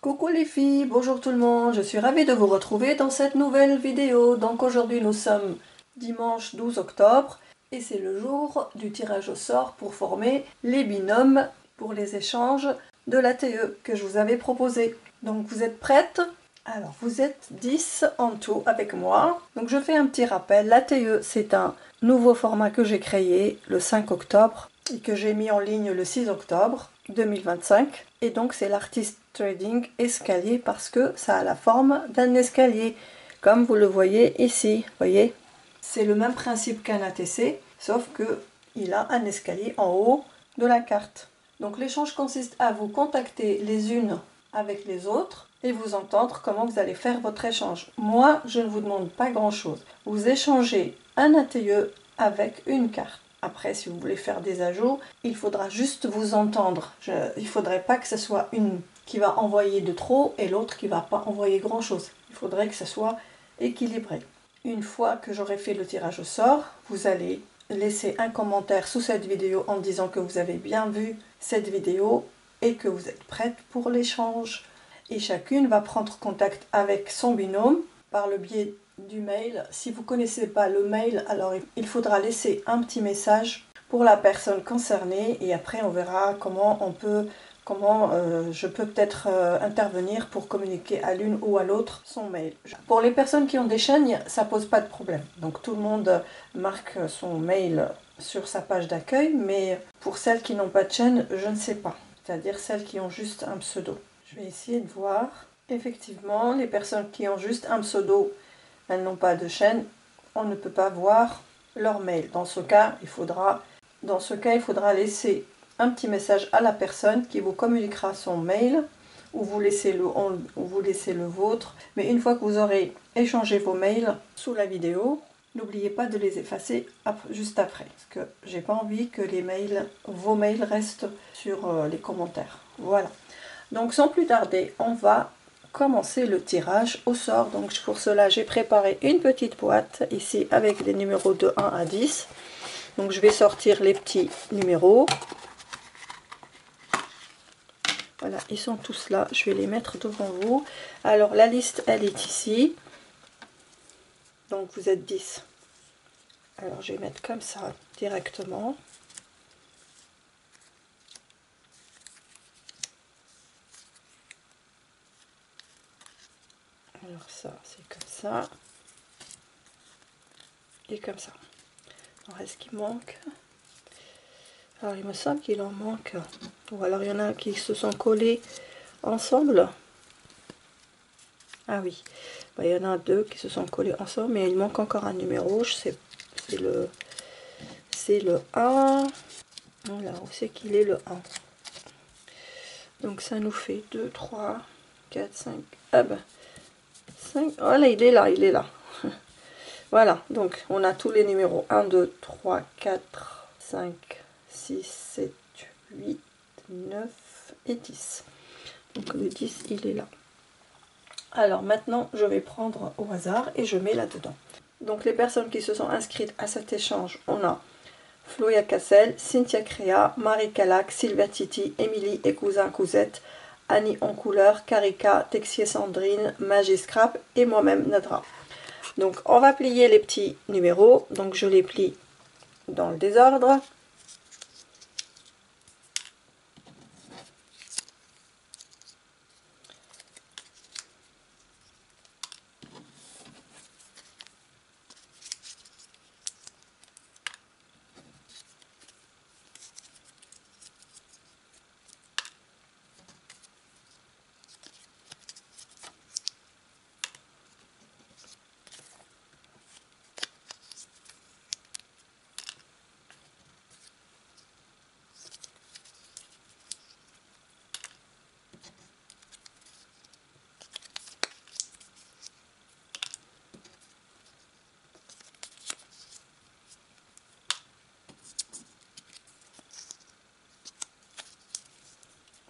Coucou les filles, bonjour tout le monde, je suis ravie de vous retrouver dans cette nouvelle vidéo. Donc aujourd'hui nous sommes dimanche 12 octobre et c'est le jour du tirage au sort pour former les binômes pour les échanges de l'ATE que je vous avais proposé. Donc vous êtes prêtes? Alors vous êtes 10 en tout avec moi. Donc je fais un petit rappel, l'ATE c'est un nouveau format que j'ai créé le 5 octobre et que j'ai mis en ligne le 6 octobre 2025. Et donc c'est l'artiste trading escalier parce que ça a la forme d'un escalier, comme vous le voyez ici. Voyez, c'est le même principe qu'un ATC, sauf que il a un escalier en haut de la carte. Donc l'échange consiste à vous contacter les unes avec les autres et vous entendre comment vous allez faire votre échange. Moi, je ne vous demande pas grand-chose. Vous échangez un ATE avec une carte. Après, si vous voulez faire des ajouts, il faudra juste vous entendre. Il ne faudrait pas que ce soit une qui va envoyer de trop et l'autre qui ne va pas envoyer grand-chose. Il faudrait que ce soit équilibré. Une fois que j'aurai fait le tirage au sort, vous allez laisser un commentaire sous cette vidéo en disant que vous avez bien vu cette vidéo et que vous êtes prête pour l'échange. Et chacune va prendre contact avec son binôme par le biais du mail. Si vous ne connaissez pas le mail, alors il faudra laisser un petit message pour la personne concernée et après on verra comment je peux peut-être intervenir pour communiquer à l'une ou à l'autre son mail. Pour les personnes qui ont des chaînes, ça pose pas de problème. Donc tout le monde marque son mail sur sa page d'accueil, mais pour celles qui n'ont pas de chaîne, je ne sais pas. C'est-à-dire celles qui ont juste un pseudo. Je vais essayer de voir. Effectivement, les personnes qui ont juste un pseudo, elles n'ont pas de chaîne, on ne peut pas voir leur mail. Dans ce cas, il faudra laisser un petit message à la personne qui vous communiquera son mail ou vous laissez le vôtre. Mais une fois que vous aurez échangé vos mails sous la vidéo, n'oubliez pas de les effacer juste après, parce que j'ai pas envie que vos mails restent sur les commentaires. Voilà. Donc sans plus tarder, on va commencer le tirage au sort. Donc pour cela, j'ai préparé une petite boîte ici avec les numéros de 1 à 10. Donc je vais sortir les petits numéros. Voilà, ils sont tous là. Je vais les mettre devant vous. Alors la liste, elle est ici. Donc vous êtes 10. Alors je vais mettre comme ça directement. Alors ça, c'est comme ça. Et comme ça. Alors est-ce qu'il manque? Alors il me semble qu'il en manque. Ou alors il y en a qui se sont collés ensemble. Ah oui, il y en a deux qui se sont collés ensemble, mais il manque encore un numéro. C'est le 1. Voilà, où c'est qu'il est le 1? Donc ça nous fait 2, 3, 4, 5. Ah ben, 5. Voilà, il est là, il est là. Voilà, donc on a tous les numéros 1, 2, 3, 4, 5, 6, 7, 8, 9 et 10. Donc le 10, il est là. Alors maintenant, je vais prendre au hasard et je mets là-dedans. Donc les personnes qui se sont inscrites à cet échange, on a Floya Cassel, Cynthia Créa, Marie Calac, Sylvia Titi, Émilie et Cousin Cousette, Annie en couleur, Karika, Texier Sandrine, Magie Scrap et moi-même Nadra. Donc on va plier les petits numéros. Donc je les plie dans le désordre.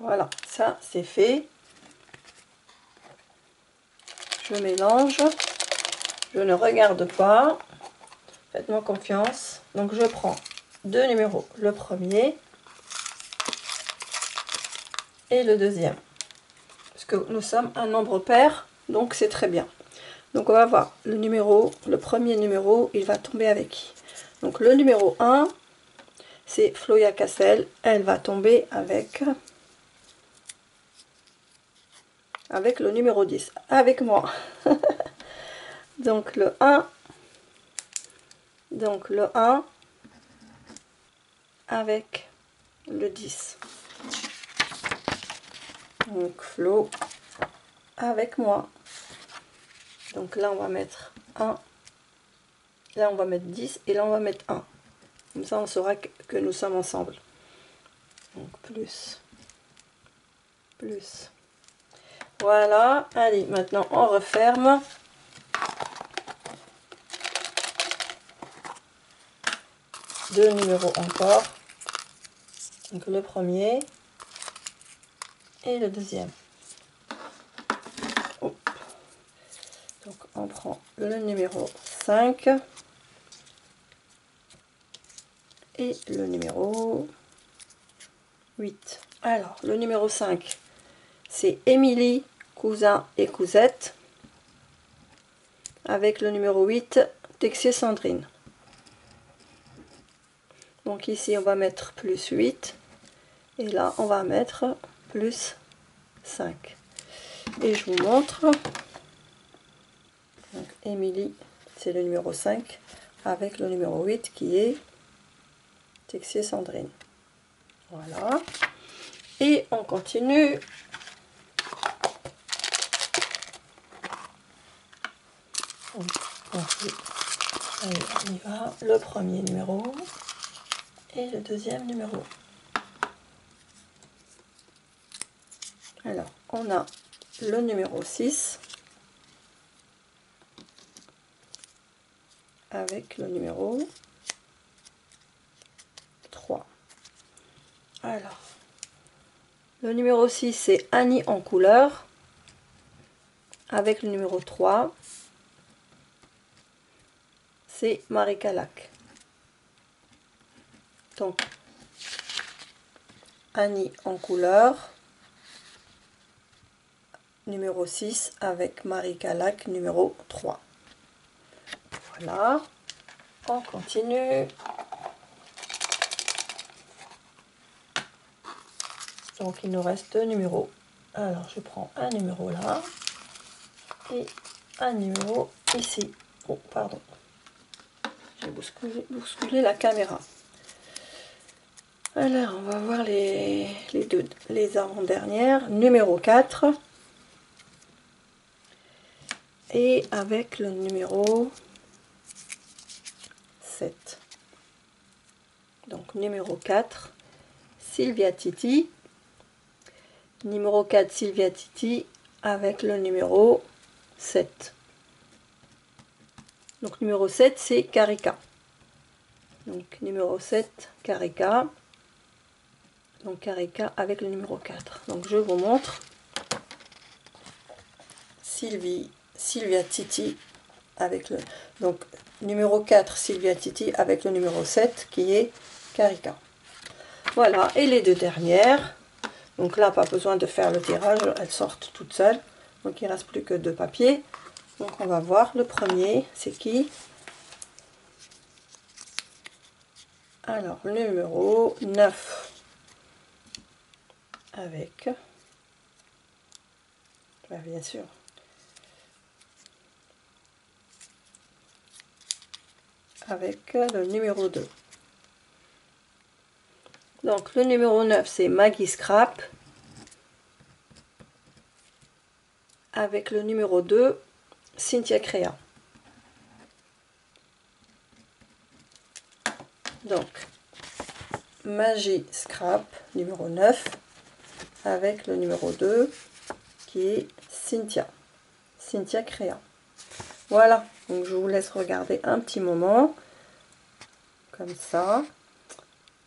Voilà, ça c'est fait. Je mélange. Je ne regarde pas. Faites-moi confiance. Donc je prends deux numéros. Le premier et le deuxième. Parce puisque nous sommes un nombre pair, donc c'est très bien. Donc on va voir le premier numéro, il va tomber avec qui? Donc le numéro 1, c'est Floya Cassel, elle va tomber avec le numéro 10, avec moi. Donc le 1 avec le 10. Donc Flo avec moi. Donc là on va mettre 1, là on va mettre 10 et là on va mettre 1. Comme ça on saura que nous sommes ensemble. Donc plus. Voilà, allez, maintenant on referme. Deux numéros encore. Donc le premier et le deuxième. Hop. Donc on prend le numéro 5 et le numéro 8. Alors, le numéro 5, c'est Émilie, cousin et cousette, avec le numéro 8, Texier Sandrine. Donc ici, on va mettre plus 8, et là, on va mettre plus 5. Et je vous montre. Donc, Émilie, c'est le numéro 5, avec le numéro 8, qui est Texier Sandrine. Voilà. Et on continue. Allez, on y va. Le premier numéro et le deuxième numéro. Alors, on a le numéro 6 avec le numéro 3. Alors, le numéro 6, c'est Annie en couleur avec le numéro 3. C'est Marie Calac. Donc, Annie en couleur, numéro 6 avec Marie Calac, numéro 3. Voilà, on continue. Donc, il nous reste deux numéros. Alors, je prends un numéro là et un numéro ici. Oh, pardon. J'ai bousculé la caméra. Alors, on va voir les avant-dernières. Numéro 4. Et avec le numéro 7. Donc, numéro 4, Sylvia Titi. Numéro 4, Sylvia Titi, avec le numéro 7. Donc, numéro 7, c'est Karika. Donc, numéro 7, Karika. Donc, Karika avec le numéro 4. Donc, je vous montre. Sylvia Titi avec le... Donc, numéro 4, Sylvia Titi avec le numéro 7 qui est Karika. Voilà, et les deux dernières. Donc là, pas besoin de faire le tirage, elles sortent toutes seules. Donc il ne reste plus que deux papiers. Donc on va voir le premier, c'est qui? Alors, le numéro 9. Avec... bien sûr. Avec le numéro 2. Donc le numéro 9, c'est Maggie Scrap. Avec le numéro 2, Cynthia Créa. Donc, Magie Scrap, numéro 9, avec le numéro 2, qui est Cynthia Créa. Voilà, donc je vous laisse regarder un petit moment, comme ça.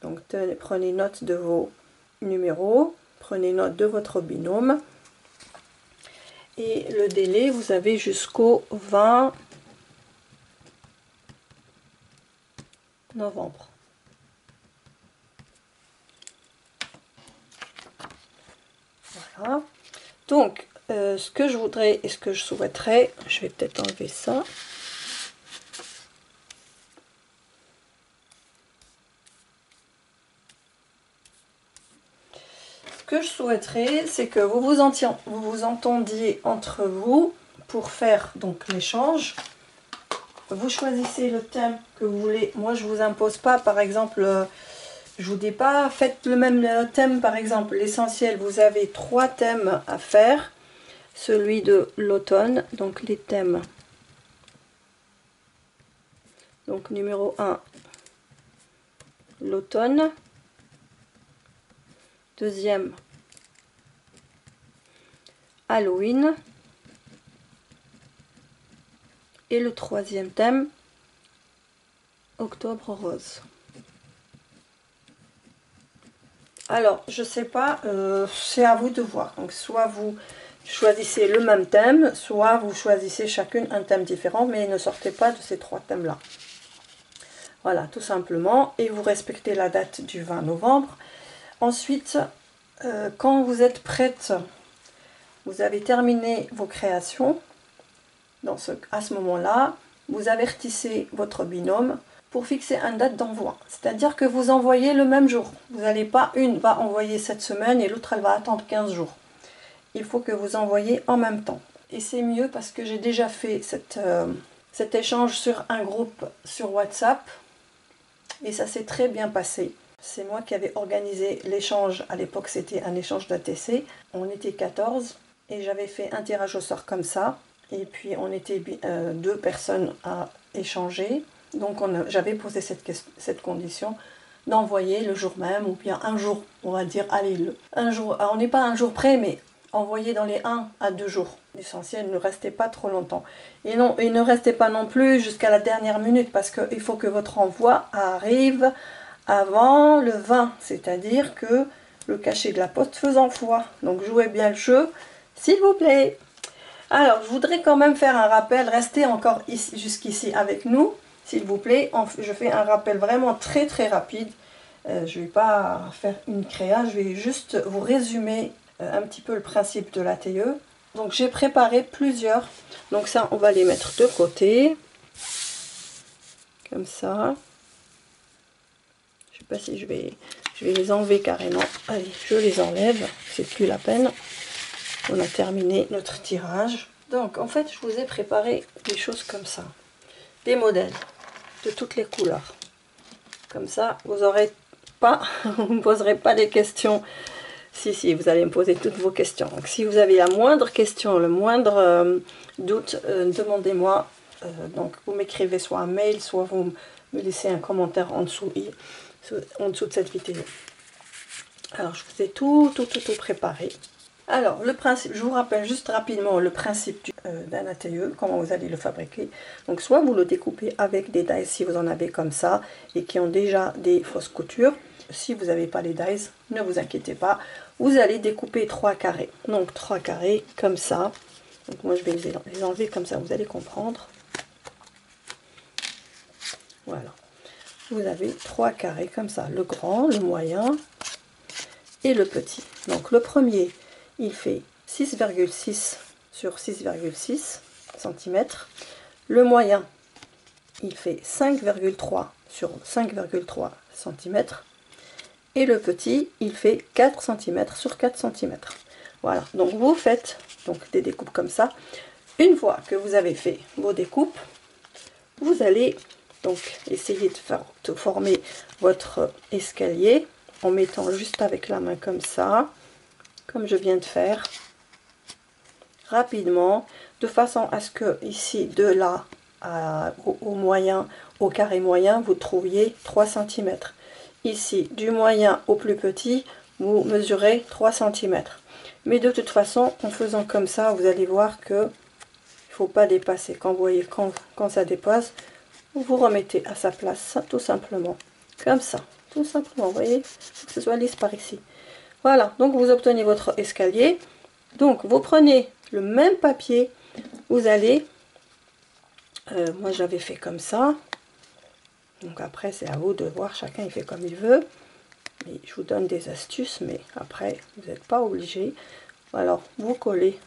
Donc, prenez note de vos numéros, prenez note de votre binôme. Et le délai, vous avez jusqu'au 20 novembre. Voilà. Donc, ce que je voudrais et ce que je souhaiterais, je vais peut-être enlever ça. Ce que je souhaiterais, c'est que vous vous entendiez entre vous pour faire donc l'échange. Vous choisissez le thème que vous voulez. Moi, je vous impose pas, par exemple, je vous dis pas, faites le même thème, par exemple, l'essentiel. Vous avez 3 thèmes à faire. Celui de l'automne, donc les thèmes. Donc numéro 1, l'automne. Deuxième, Halloween. Et le troisième thème, Octobre rose. Alors, je sais pas, c'est à vous de voir. Donc, soit vous choisissez le même thème, soit vous choisissez chacune un thème différent, mais ne sortez pas de ces 3 thèmes-là. Voilà, tout simplement. Et vous respectez la date du 20 novembre. Ensuite, quand vous êtes prête, vous avez terminé vos créations. À ce moment-là, vous avertissez votre binôme pour fixer une date d'envoi. C'est-à-dire que vous envoyez le même jour. Vous n'allez pas, une va envoyer cette semaine et l'autre elle va attendre 15 jours. Il faut que vous envoyez en même temps. Et c'est mieux parce que j'ai déjà fait cet échange sur un groupe sur WhatsApp et ça s'est très bien passé. C'est moi qui avais organisé l'échange. À l'époque, c'était un échange d'ATC. On était 14 et j'avais fait un tirage au sort comme ça. Et puis on était 2 personnes à échanger. Donc j'avais posé cette condition d'envoyer le jour même ou bien un jour, on va dire, allez, un jour. Alors, on n'est pas un jour près, mais envoyer dans les 1 à 2 jours. L'essentiel, ne restez pas trop longtemps. Et non, et ne restez pas non plus jusqu'à la dernière minute parce qu'il faut que votre envoi arrive avant le 20. C'est-à-dire que le cachet de la poste faisant foi. Donc jouez bien le jeu, s'il vous plaît. Alors, je voudrais quand même faire un rappel. Restez encore jusqu'ici avec nous, s'il vous plaît. Je fais un rappel vraiment très très rapide. Je ne vais pas faire une créa, je vais juste vous résumer un petit peu le principe de l'ATE. Donc, j'ai préparé plusieurs. Donc ça, on va les mettre de côté. Comme ça. Je ne sais pas si je vais les enlever carrément. Allez, je les enlève. C'est plus la peine. On a terminé notre tirage. Donc en fait, je vous ai préparé des choses comme ça. Des modèles de toutes les couleurs. Comme ça, vous n'aurez pas, vous ne me poserez pas des questions. Si, vous allez me poser toutes vos questions. Donc si vous avez la moindre question, le moindre doute, demandez-moi. Donc vous m'écrivez soit un mail, soit vous me laissez un commentaire en dessous de cette vidéo. Alors je vous ai tout préparé. Alors, le principe, je vous rappelle juste rapidement le principe d'un ATE, comment vous allez le fabriquer. Donc, soit vous le découpez avec des dies si vous en avez comme ça et qui ont déjà des fausses coutures. Si vous n'avez pas les dies, ne vous inquiétez pas. Vous allez découper 3 carrés. Donc, 3 carrés comme ça. Donc, moi, je vais les enlever comme ça, vous allez comprendre. Voilà. Vous avez 3 carrés comme ça. Le grand, le moyen et le petit. Donc, le premier, il fait 6,6 sur 6,6 cm. Le moyen, il fait 5,3 sur 5,3 cm. Et le petit, il fait 4 cm sur 4 cm. Voilà, donc vous faites donc des découpes comme ça. Une fois que vous avez fait vos découpes, vous allez donc essayer de former votre escalier en mettant juste avec la main comme ça, comme je viens de faire, rapidement, de façon à ce que ici, de là au moyen, au carré moyen, vous trouviez 3 cm. Ici, du moyen au plus petit, vous mesurez 3 cm. Mais de toute façon, en faisant comme ça, vous allez voir que il ne faut pas dépasser. Quand vous voyez, quand ça dépasse, vous vous remettez à sa place, tout simplement. Comme ça, tout simplement, vous voyez, faut que ce soit lisse par ici. Voilà, donc vous obtenez votre escalier. Donc vous prenez le même papier, vous allez, moi j'avais fait comme ça, donc après c'est à vous de voir, chacun il fait comme il veut, mais je vous donne des astuces, mais après vous n'êtes pas obligé. Alors vous collez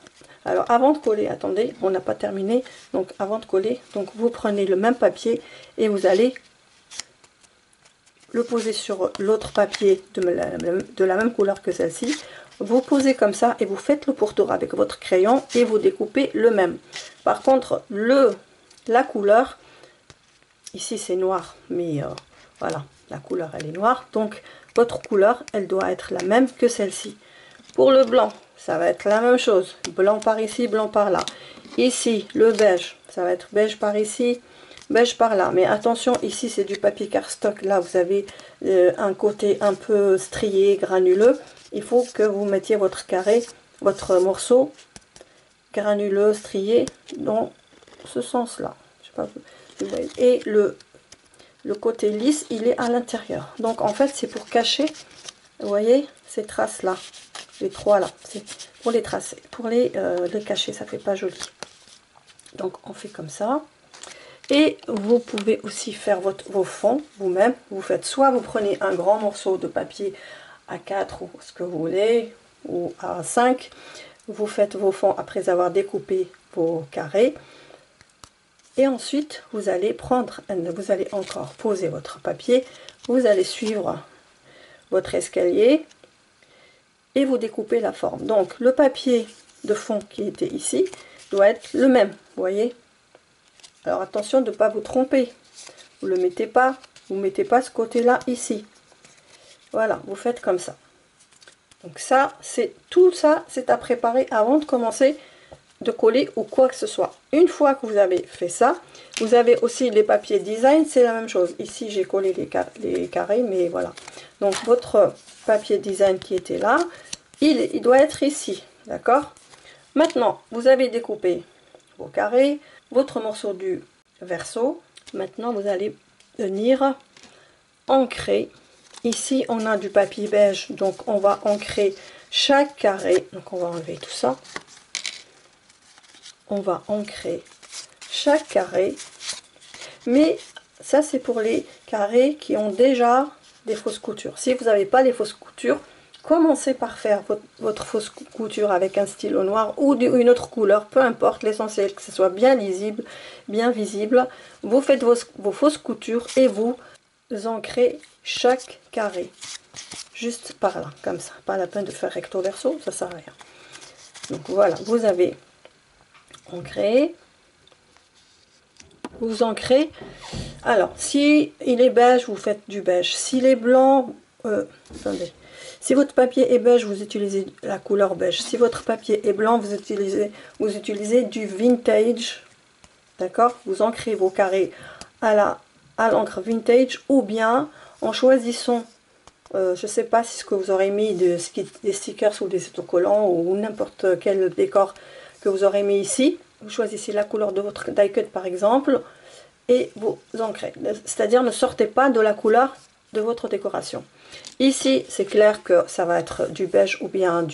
Alors avant de coller, attendez, on n'a pas terminé. Donc avant de coller, donc vous prenez le même papier et vous allez le poser sur l'autre papier de la même couleur que celle-ci. Vous posez comme ça et vous faites le pourtour avec votre crayon et vous découpez le même. Par contre, la couleur, ici c'est noir, mais voilà, la couleur elle est noire. Donc votre couleur, elle doit être la même que celle-ci. Pour le blanc, ça va être la même chose. Blanc par ici, blanc par là. Ici, le beige, ça va être beige par ici, beige par là. Mais attention, ici c'est du papier cardstock. Là, vous avez un côté un peu strié, granuleux. Il faut que vous mettiez votre carré, votre morceau granuleux, strié, dans ce sens-là. Et le côté lisse, il est à l'intérieur. Donc en fait, c'est pour cacher, vous voyez, ces traces-là. Les trois là, c'est pour les tracer, pour les cacher, ça fait pas joli. Donc on fait comme ça. Et vous pouvez aussi faire vos fonds vous-même. Vous faites soit vous prenez un grand morceau de papier A4 ou ce que vous voulez, ou A5. Vous faites vos fonds après avoir découpé vos carrés. Et ensuite, vous allez encore poser votre papier. Vous allez suivre votre escalier. Et vous découpez la forme. Donc le papier de fond qui était ici doit être le même, vous voyez. Alors attention de ne pas vous tromper. Vous ne le mettez pas, vous mettez pas ce côté-là ici. Voilà, vous faites comme ça. Donc ça, c'est tout ça, c'est à préparer avant de commencer de coller ou quoi que ce soit. Une fois que vous avez fait ça, vous avez aussi les papiers design, c'est la même chose. Ici, j'ai collé les carrés, mais voilà. Donc votre papier design qui était là, il doit être ici, d'accord? Maintenant, vous avez découpé vos carrés, votre morceau du verso. Maintenant, vous allez venir ancrer. Ici, on a du papier beige, donc on va ancrer chaque carré. Donc, on va enlever tout ça. On va ancrer chaque carré. Mais ça, c'est pour les carrés qui ont déjà des fausses coutures. Si vous n'avez pas les fausses coutures, commencez par faire votre fausse couture avec un stylo noir ou une autre couleur, peu importe, l'essentiel que ce soit bien lisible, bien visible. Vous faites vos fausses coutures et vous ancrez chaque carré, juste par là, comme ça. Pas la peine de faire recto verso, ça sert à rien. Donc voilà, vous avez ancré. Vous ancrez. Alors, si il est beige, vous faites du beige. S'il est blanc, attendez. Si votre papier est beige, vous utilisez la couleur beige. Si votre papier est blanc, vous utilisez du vintage. D'accord? Vous ancrez vos carrés à l'encre vintage ou bien en choisissant, je ne sais pas si ce que vous aurez mis des stickers ou des autocollants ou n'importe quel décor que vous aurez mis ici. Vous choisissez la couleur de votre die cut par exemple et vous ancrez. C'est-à-dire ne sortez pas de la couleur de votre décoration. Ici, c'est clair que ça va être du beige ou bien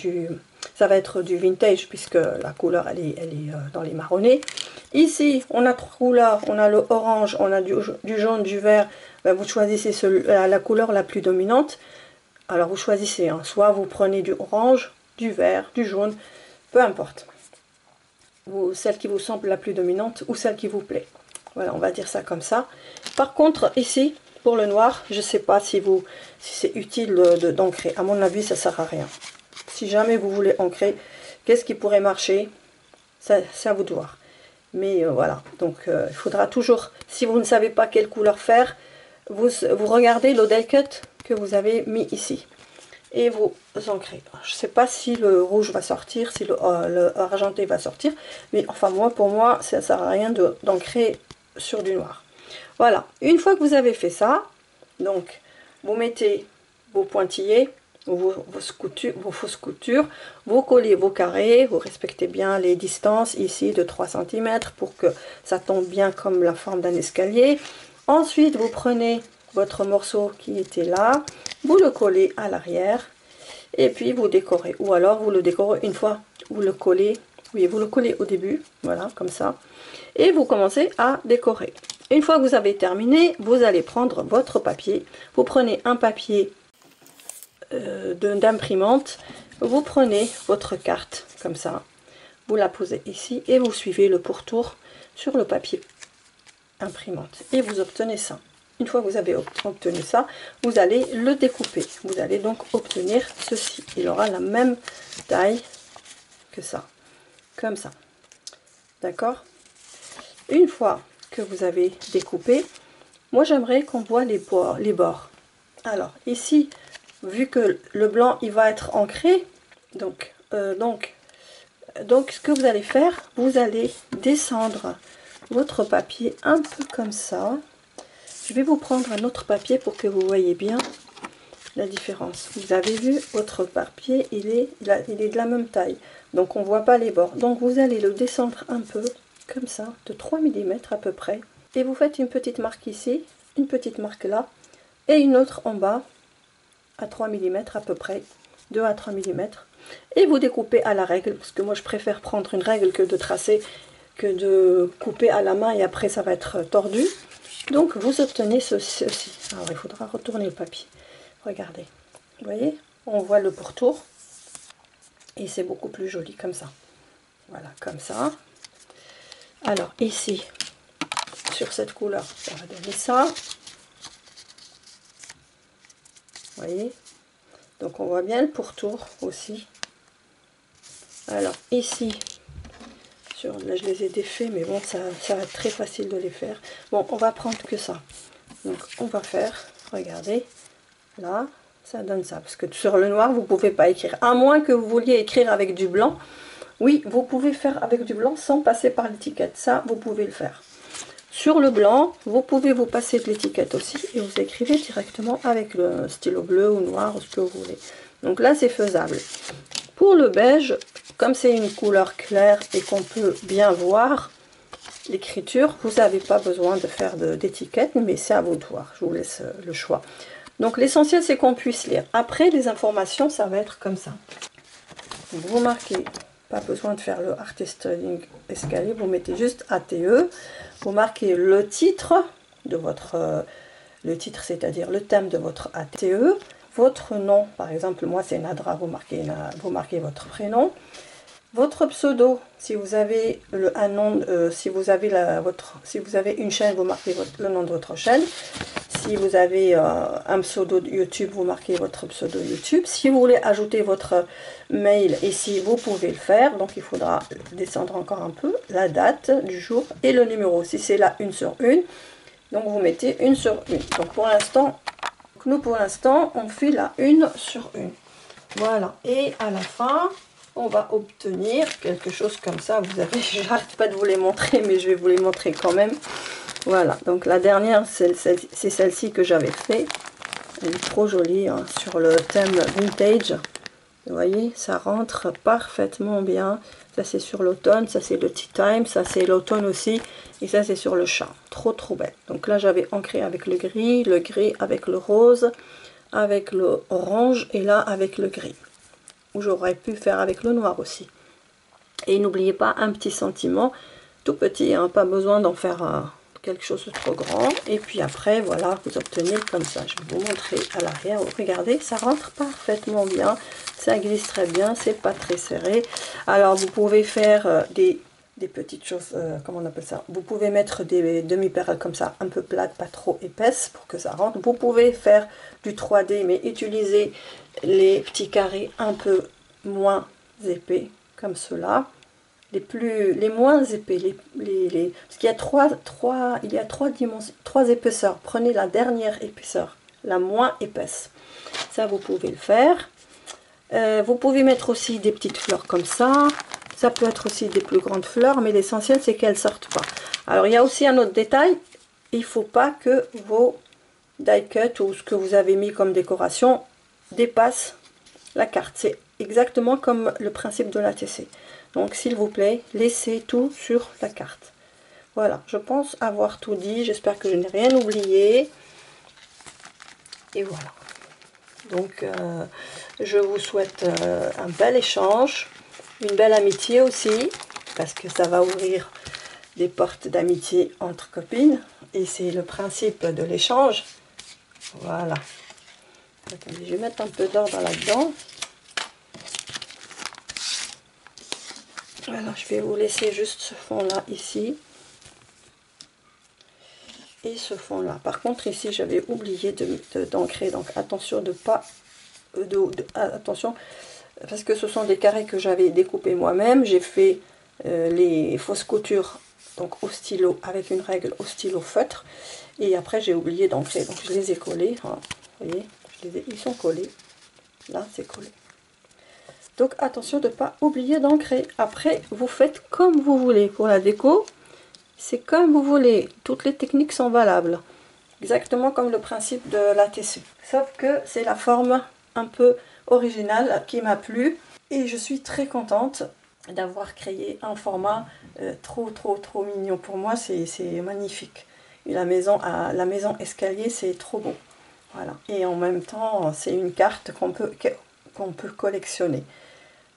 ça va être du vintage puisque la couleur elle est dans les marronnés. Ici, on a trois couleurs, on a le orange, on a du jaune, du vert. Ben, vous choisissez la couleur la plus dominante. Alors vous choisissez, hein, soit vous prenez du orange, du vert, du jaune, peu importe. Celle qui vous semble la plus dominante ou celle qui vous plaît. Voilà, on va dire ça comme ça. Par contre, ici, pour le noir, je ne sais pas si c'est utile d'ancrer. À mon avis, ça ne sert à rien. Si jamais vous voulez ancrer, qu'est-ce qui pourrait marcher? C'est à vous de voir. Mais voilà, donc il faudra toujours, si vous ne savez pas quelle couleur faire, vous regardez le die cut que vous avez mis ici. Et vous ancrez. Je ne sais pas si le rouge va sortir, si le argenté va sortir, mais enfin pour moi, ça ne sert à rien d'ancrer sur du noir. Voilà, une fois que vous avez fait ça, donc vous mettez vos pointillés, vos fausses coutures, vous collez vos carrés, vous respectez bien les distances ici de 3 cm pour que ça tombe bien comme la forme d'un escalier. Ensuite, vous prenez votre morceau qui était là, vous le collez à l'arrière et puis vous décorez, ou alors vous le décorez une fois, vous le collez, oui, vous le collez au début, voilà, comme ça, et vous commencez à décorer. Une fois que vous avez terminé, vous allez prendre votre papier, vous prenez un papier d'imprimante, vous prenez votre carte, comme ça, vous la posez ici et vous suivez le pourtour sur le papier imprimante et vous obtenez ça. Une fois que vous avez obtenu ça, vous allez le découper. Vous allez donc obtenir ceci. Il aura la même taille que ça, comme ça. D'accord? Une fois que vous avez découpé, moi j'aimerais qu'on voit les bords. Alors ici, vu que le blanc il va être ancré, donc ce que vous allez faire, vous allez descendre votre papier un peu comme ça. Je vais vous prendre un autre papier pour que vous voyez bien la différence. Vous avez vu, votre papier, il est de la même taille. Donc on ne voit pas les bords. Donc vous allez le descendre un peu, comme ça, de 3 mm à peu près. Et vous faites une petite marque ici, une petite marque là, et une autre en bas, à 3 mm à peu près, 2 à 3 mm. Et vous découpez à la règle, parce que moi je préfère prendre une règle que de tracer, que de couper à la main et après ça va être tordu. Donc vous obtenez ceci. Alors il faudra retourner le papier. Regardez, vous voyez, on voit le pourtour et c'est beaucoup plus joli comme ça. Voilà, comme ça. Alors ici, sur cette couleur, ça va donner ça. Vous voyez, donc on voit bien le pourtour aussi. Alors ici, là je les ai défaits, mais bon, ça va être très facile de les faire. Bon, on va prendre que ça. Donc on va faire, regardez, là, ça donne ça. Parce que sur le noir, vous ne pouvez pas écrire. À moins que vous vouliez écrire avec du blanc. Oui, vous pouvez faire avec du blanc sans passer par l'étiquette. Ça, vous pouvez le faire. Sur le blanc, vous pouvez vous passer de l'étiquette aussi. Et vous écrivez directement avec le stylo bleu ou noir, ou ce que vous voulez. Donc là, c'est faisable. Pour le beige, comme c'est une couleur claire et qu'on peut bien voir l'écriture, vous n'avez pas besoin de faire d'étiquette, mais c'est à vous de voir. Je vous laisse le choix. Donc l'essentiel, c'est qu'on puisse lire. Après, les informations, ça va être comme ça. Vous marquez, pas besoin de faire le Artist Escalier, vous mettez juste ATE. Vous marquez le titre de votre, le titre, c'est-à-dire le thème de votre ATE. Votre nom, par exemple, moi c'est Nadra, vous marquez votre prénom. Votre pseudo, si vous avez un nom, si vous avez une chaîne, vous marquez le nom de votre chaîne. Si vous avez un pseudo YouTube, vous marquez votre pseudo YouTube. Si vous voulez ajouter votre mail ici, vous pouvez le faire. Donc il faudra descendre encore un peu, la date du jour et le numéro. Si c'est la 1 sur 1, donc vous mettez 1 sur 1. Donc pour l'instant, nous pour l'instant, on fait la 1 sur 1. Voilà. Et à la fin, on va obtenir quelque chose comme ça. Vous avez, j'arrête pas de vous les montrer, mais je vais vous les montrer quand même. Voilà, donc la dernière, c'est celle-ci que j'avais fait. Elle est trop jolie, hein, sur le thème vintage. Vous voyez, ça rentre parfaitement bien. Ça, c'est sur l'automne, ça, c'est le tea time, ça, c'est l'automne aussi. Et ça, c'est sur le chat. Trop, trop belle. Donc là, j'avais ancré avec le gris avec le rose, avec le orange, et là, avec le gris. Ou j'aurais pu faire avec le noir aussi. Et n'oubliez pas un petit sentiment, tout petit, hein, pas besoin d'en faire quelque chose de trop grand. Et puis après, voilà, vous obtenez comme ça. Je vais vous montrer à l'arrière. Regardez, ça rentre parfaitement bien. Ça glisse très bien, c'est pas très serré. Alors, vous pouvez faire des petites choses, comment on appelle ça? Vous pouvez mettre des demi-perles comme ça, un peu plates, pas trop épaisses pour que ça rentre. Vous pouvez faire du 3D, mais utiliser les petits carrés un peu moins épais, comme cela. Les moins épais, parce qu'il y a trois épaisseurs. Prenez la dernière épaisseur, la moins épaisse. Ça, vous pouvez le faire. Vous pouvez mettre aussi des petites fleurs comme ça. Ça peut être aussi des plus grandes fleurs, mais l'essentiel, c'est qu'elles ne sortent pas. Alors, il y a aussi un autre détail. Il ne faut pas que vos die cuts ou ce que vous avez mis comme décoration dépassent la carte. C'est exactement comme le principe de l'ATC. Donc, s'il vous plaît, laissez tout sur la carte. Voilà, je pense avoir tout dit. J'espère que je n'ai rien oublié. Et voilà. Donc, je vous souhaite un bel échange, une belle amitié aussi, parce que ça va ouvrir des portes d'amitié entre copines. Et c'est le principe de l'échange. Voilà. Attendez, je vais mettre un peu d'ordre là-dedans. Voilà, je vais vous laisser juste ce fond là ici. Et ce fond là. Par contre ici j'avais oublié d'ancrer, donc attention de pas attention, parce que ce sont des carrés que j'avais découpés moi-même. J'ai fait les fausses coutures donc au stylo, avec une règle au stylo feutre, et après j'ai oublié d'ancrer, donc je les ai collés, hein, vous voyez, ils sont collés, là c'est collé. Donc attention de ne pas oublier d'ancrer. Après vous faites comme vous voulez pour la déco, c'est comme vous voulez, toutes les techniques sont valables, exactement comme le principe de la tissu, sauf que c'est la forme un peu originale qui m'a plu, et je suis très contente d'avoir créé un format trop mignon. Pour moi c'est magnifique, et la maison escalier, c'est trop beau. Voilà, et en même temps c'est une carte qu'on peut collectionner.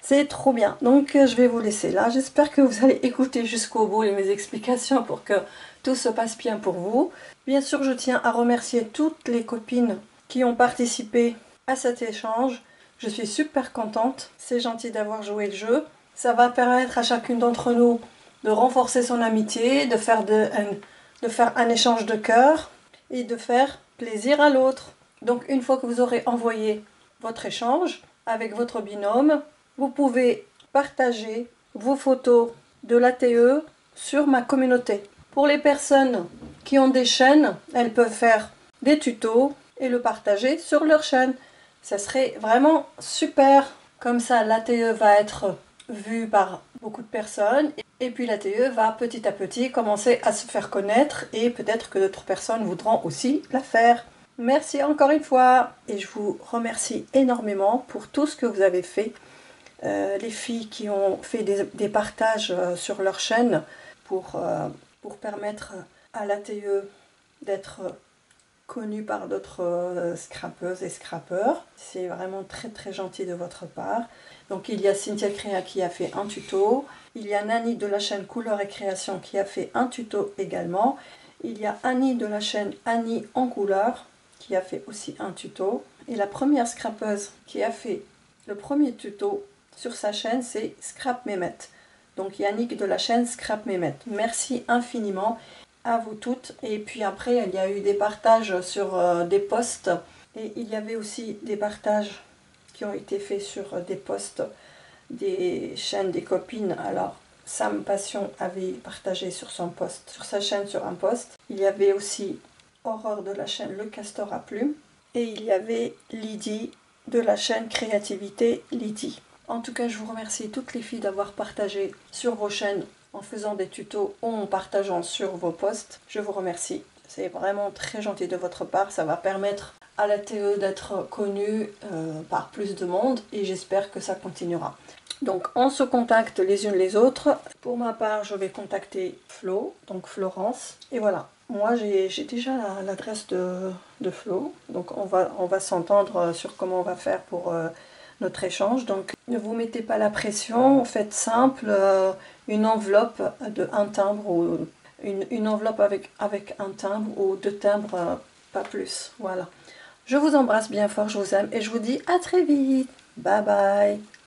C'est trop bien. Donc je vais vous laisser là. J'espère que vous allez écouter jusqu'au bout mes explications pour que tout se passe bien pour vous. Bien sûr, je tiens à remercier toutes les copines qui ont participé à cet échange. Je suis super contente. C'est gentil d'avoir joué le jeu. Ça va permettre à chacune d'entre nous de renforcer son amitié, de faire un échange de cœur et de faire plaisir à l'autre. Donc une fois que vous aurez envoyé votre échange avec votre binôme, vous pouvez partager vos photos de l'ATE sur ma communauté. Pour les personnes qui ont des chaînes, elles peuvent faire des tutos et le partager sur leur chaîne. Ça serait vraiment super. Comme ça, l'ATE va être vue par beaucoup de personnes. Et puis l'ATE va petit à petit commencer à se faire connaître. Et peut-être que d'autres personnes voudront aussi la faire. Merci encore une fois. Et je vous remercie énormément pour tout ce que vous avez fait. Les filles qui ont fait des partages sur leur chaîne pour permettre à l'ATE d'être connue par d'autres scrapeuses et scrapeurs. C'est vraiment très gentil de votre part. Donc il y a Cynthia Créa qui a fait un tuto. Il y a Nani de la chaîne Couleur et Création qui a fait un tuto également. Il y a Annie de la chaîne Annie en couleur qui a fait aussi un tuto. Et la première scrapeuse qui a fait le premier tuto sur sa chaîne, c'est Scrap Mehmet. Donc Yannick de la chaîne Scrap Mehmet. Merci infiniment à vous toutes. Et puis après, il y a eu des partages sur des posts. Et il y avait aussi des partages qui ont été faits sur des posts des chaînes des copines. Alors, Sam Passion avait partagé sur son post, sur sa chaîne sur un post. Il y avait aussi Aurore de la chaîne Le Castor à Plumes. Et il y avait Lydie de la chaîne Créativité Lydie. En tout cas, je vous remercie toutes les filles d'avoir partagé sur vos chaînes en faisant des tutos ou en partageant sur vos posts. Je vous remercie. C'est vraiment très gentil de votre part. Ça va permettre à la TE d'être connue par plus de monde et j'espère que ça continuera. Donc, on se contacte les unes les autres. Pour ma part, je vais contacter Flo, donc Florence. Et voilà. Moi, j'ai déjà l'adresse de Flo. Donc, on va s'entendre sur comment on va faire pour notre échange. Donc ne vous mettez pas la pression, faites simple, une enveloppe de un timbre ou une enveloppe avec un timbre ou deux timbres, pas plus. Voilà. Je vous embrasse bien fort, je vous aime et je vous dis à très vite. Bye bye.